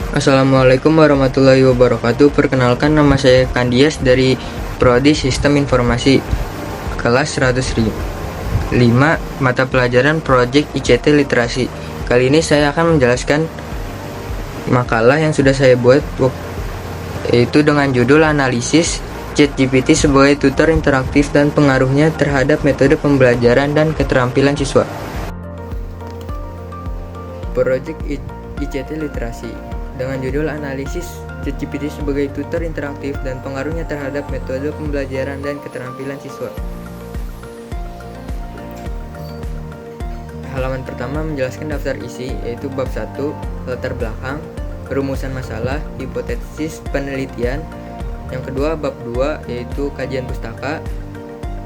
Assalamualaikum warahmatullahi wabarakatuh. Perkenalkan, nama saya Kandias dari Prodi Sistem Informasi kelas 105 mata pelajaran Project ICT Literasi. Kali ini saya akan menjelaskan makalah yang sudah saya buat, yaitu dengan judul analisis ChatGPT sebagai tutor interaktif dan pengaruhnya terhadap metode pembelajaran dan keterampilan siswa. Project ICT Literasi dengan judul analisis ChatGPT sebagai tutor interaktif dan pengaruhnya terhadap metode pembelajaran dan keterampilan siswa. Halaman pertama menjelaskan daftar isi, yaitu bab 1, latar belakang, rumusan masalah, hipotesis penelitian. Yang kedua, bab 2, yaitu kajian pustaka,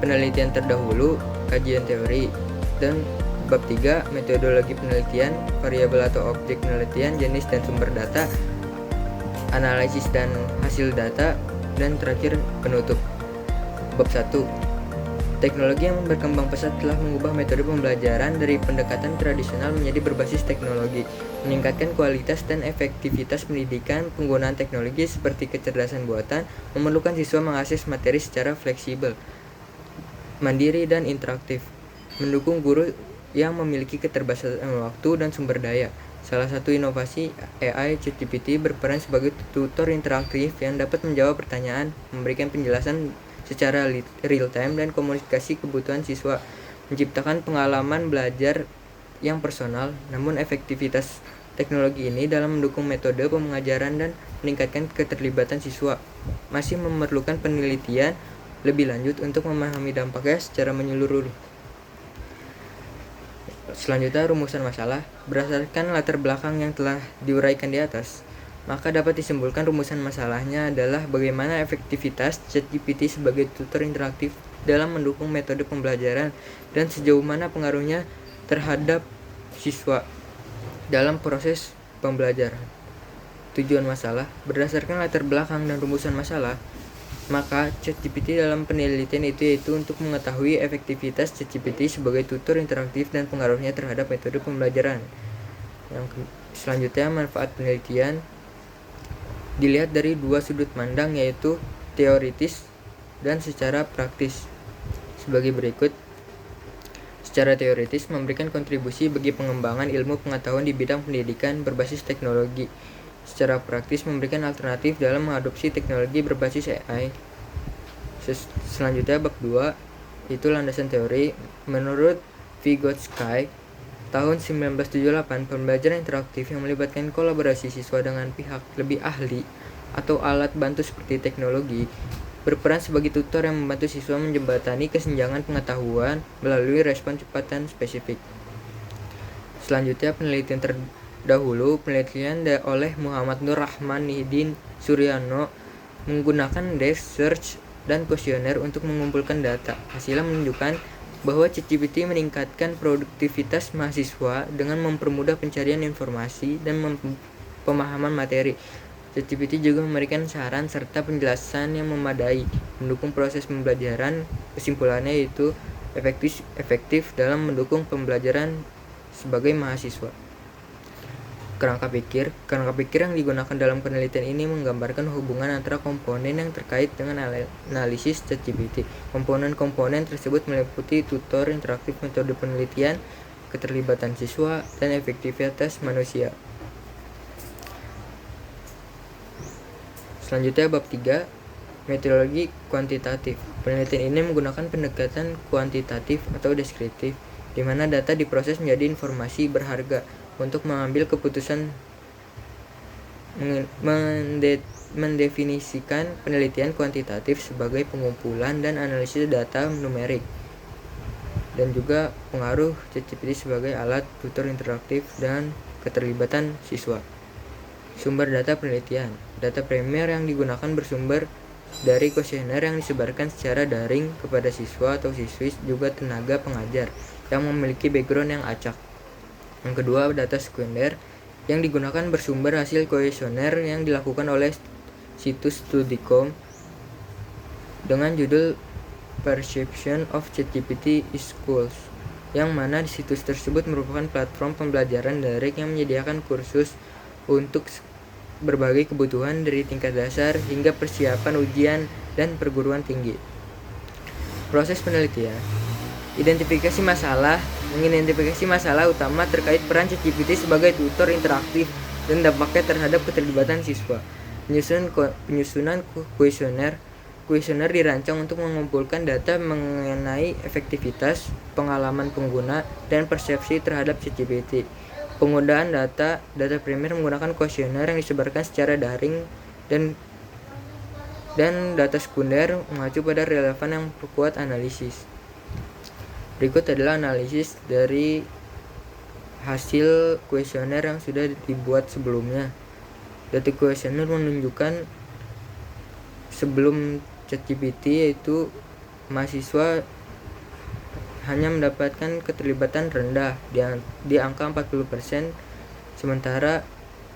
penelitian terdahulu, kajian teori. Dan bab 3, metodologi penelitian, variabel atau objek penelitian, jenis dan sumber data, analisis dan hasil data. Dan terakhir, penutup. Bab 1, teknologi yang berkembang pesat telah mengubah metode pembelajaran dari pendekatan tradisional menjadi berbasis teknologi, meningkatkan kualitas dan efektivitas pendidikan. Penggunaan teknologi seperti kecerdasan buatan memerlukan siswa mengakses materi secara fleksibel, mandiri dan interaktif, mendukung guru yang memiliki keterbatasan waktu dan sumber daya. Salah satu inovasi AI ChatGPT berperan sebagai tutor interaktif yang dapat menjawab pertanyaan, memberikan penjelasan secara real-time dan komunikasi kebutuhan siswa, menciptakan pengalaman belajar yang personal. Namun efektivitas teknologi ini dalam mendukung metode pengajaran dan meningkatkan keterlibatan siswa masih memerlukan penelitian lebih lanjut untuk memahami dampaknya secara menyeluruh. Selanjutnya, rumusan masalah. Berdasarkan latar belakang yang telah diuraikan di atas, maka dapat disimpulkan rumusan masalahnya adalah bagaimana efektivitas ChatGPT sebagai tutor interaktif dalam mendukung metode pembelajaran dan sejauh mana pengaruhnya terhadap siswa dalam proses pembelajaran. Tujuan masalah. Berdasarkan latar belakang dan rumusan masalah, maka ChatGPT dalam penelitian itu yaitu untuk mengetahui efektivitas ChatGPT sebagai tutor interaktif dan pengaruhnya terhadap metode pembelajaran. Yang selanjutnya, manfaat penelitian dilihat dari dua sudut pandang, yaitu teoritis dan secara praktis sebagai berikut. Secara teoritis, memberikan kontribusi bagi pengembangan ilmu pengetahuan di bidang pendidikan berbasis teknologi. Secara praktis, memberikan alternatif dalam mengadopsi teknologi berbasis AI. Selanjutnya, bab 2, itu landasan teori. Menurut Vygotsky, tahun 1978, pembelajaran interaktif yang melibatkan kolaborasi siswa dengan pihak lebih ahli atau alat bantu seperti teknologi berperan sebagai tutor yang membantu siswa menjembatani kesenjangan pengetahuan melalui respon cepat dan spesifik. Selanjutnya, penelitian terdahulu. Penelitian oleh Muhammad Nur Rahmaniddin Suryano menggunakan desk search dan kuesioner untuk mengumpulkan data. Hasilnya menunjukkan bahwa ChatGPT meningkatkan produktivitas mahasiswa dengan mempermudah pencarian informasi dan pemahaman materi. ChatGPT juga memberikan saran serta penjelasan yang memadai, mendukung proses pembelajaran. Kesimpulannya yaitu efektif dalam mendukung pembelajaran sebagai mahasiswa. Kerangka pikir yang digunakan dalam penelitian ini menggambarkan hubungan antara komponen yang terkait dengan analisis ChatGPT. Komponen-komponen tersebut meliputi tutor interaktif, metode penelitian, keterlibatan siswa, dan efektivitas manusia. Selanjutnya, bab 3, metodologi kuantitatif. Penelitian ini menggunakan pendekatan kuantitatif atau deskriptif, di mana data diproses menjadi informasi berharga untuk mengambil keputusan. Mendefinisikan penelitian kuantitatif sebagai pengumpulan dan analisis data numerik, dan juga pengaruh ChatGPT sebagai alat tutor interaktif dan keterlibatan siswa. Sumber data penelitian. Data primer yang digunakan bersumber dari kuesioner yang disebarkan secara daring kepada siswa atau siswi, juga tenaga pengajar yang memiliki background yang acak. Yang kedua, data sekunder yang digunakan bersumber hasil kuesioner yang dilakukan oleh situs studi.com dengan judul Perception of ChatGPT in Schools, yang mana situs tersebut merupakan platform pembelajaran daring yang menyediakan kursus untuk berbagai kebutuhan dari tingkat dasar hingga persiapan ujian dan perguruan tinggi. Proses penelitian. Mengidentifikasi masalah utama terkait peran ChatGPT sebagai tutor interaktif dan dampaknya terhadap keterlibatan siswa. Penyusunan kuesioner dirancang untuk mengumpulkan data mengenai efektivitas, pengalaman pengguna, dan persepsi terhadap ChatGPT. Penggunaan data primer menggunakan kuesioner yang disebarkan secara daring dan data sekunder mengacu pada relevan yang memperkuat analisis. Berikut adalah analisis dari hasil kuesioner yang sudah dibuat sebelumnya. Data kuesioner menunjukkan sebelum ChatGPT yaitu mahasiswa hanya mendapatkan keterlibatan rendah di angka 40%, sementara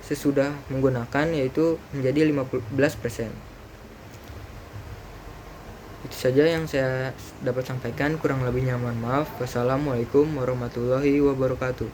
sesudah menggunakan yaitu menjadi 15%. Itu saja yang saya dapat sampaikan, kurang lebihnya mohon maaf. Wassalamualaikum warahmatullahi wabarakatuh.